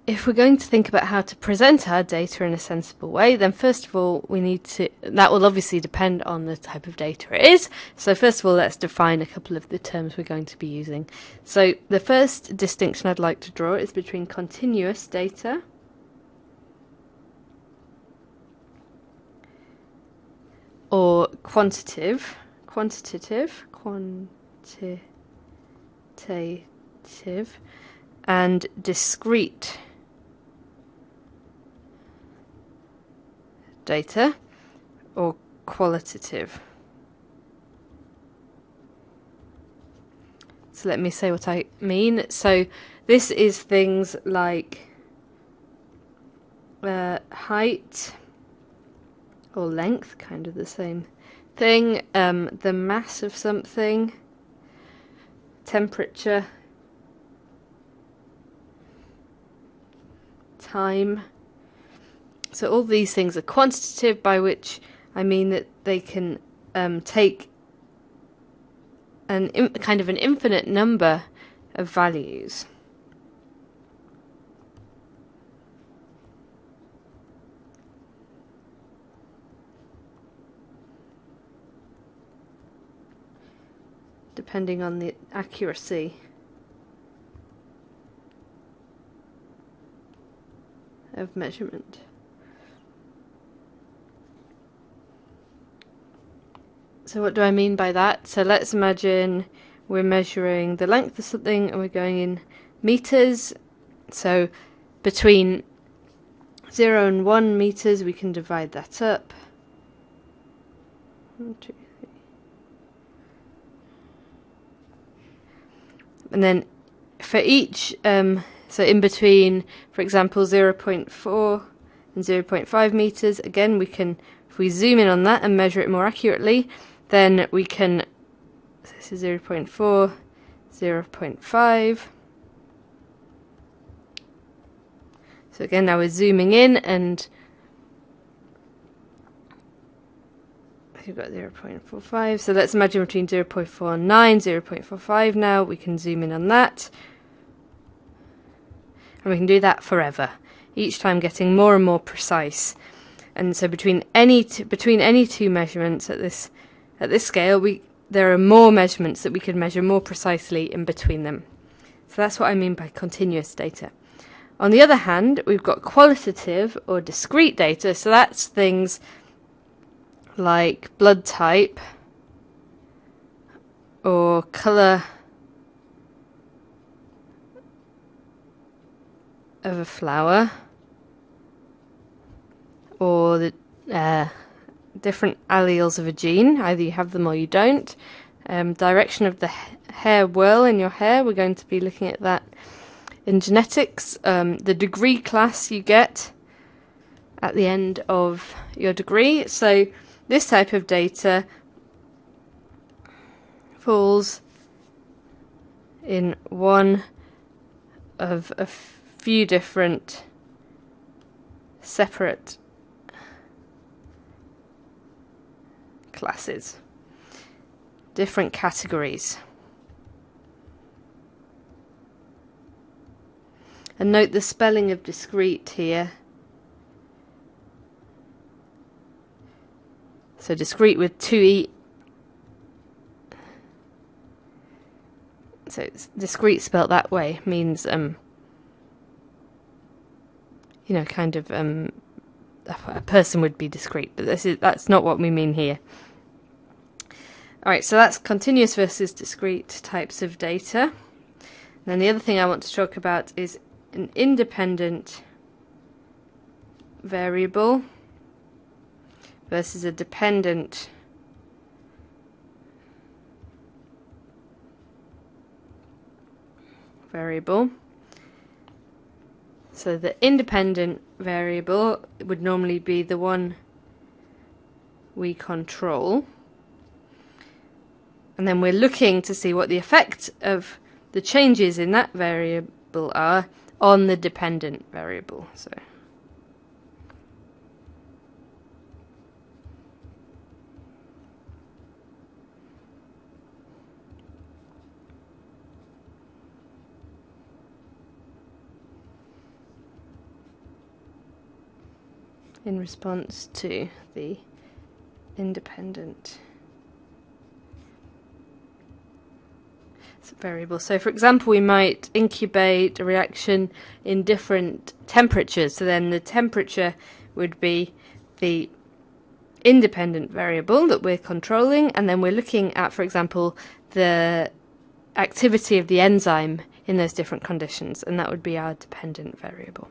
if we're going to think about how to present our data in a sensible way, then first of all, that will obviously depend on the type of data it is. So first of all, let's define a couple of the terms we're going to be using. So the first distinction I'd like to draw is between continuous data or quantitative, and discrete data or qualitative. So let me say what I mean. So this is things like height or length, kind of the same thing, the mass of something, temperature, time. So all these things are quantitative, by which I mean that they can take kind of an infinite number of values. Depending on the accuracy of measurement. So what do I mean by that? So let's imagine we're measuring the length of something and we're going in meters. So between 0 and 1 meters, we can divide that up. 1, 2, 3. And then for each, so in between, for example, 0.4 and 0.5 meters, again, we can, if we zoom in on that and measure it more accurately, then we can, so this is 0.4, 0.5. So again, now we're zooming in, and we've got 0.45. So let's imagine between 0.49, 0.45 now. We can zoom in on that. And we can do that forever, each time getting more and more precise. And so between any two measurements at this scale, there are more measurements that we can measure more precisely in between them. So that's what I mean by continuous data. On the other hand, we've got qualitative or discrete data. So that's things like blood type or colour of a flower, or the different alleles of a gene. Either you have them or you don't. Direction of the hair whirl in your hair, we're going to be looking at that in genetics. The degree class you get at the end of your degree. So this type of data falls in one of a few different separate classes, different categories. And note the spelling of discrete here. So discrete with 2E. So it's discrete spelt that way means kind of a person would be discrete, but that's not what we mean here. Alright, so that's continuous versus discrete types of data. And then the other thing I want to talk about is an independent variable versus a dependent variable. So the independent variable would normally be the one we control. And then we're looking to see what the effect of the changes in that variable are on the dependent variable. So in response to the independent variable. So for example, we might incubate a reaction in different temperatures. So then the temperature would be the independent variable that we're controlling, and then we're looking at, for example, the activity of the enzyme in those different conditions, and that would be our dependent variable.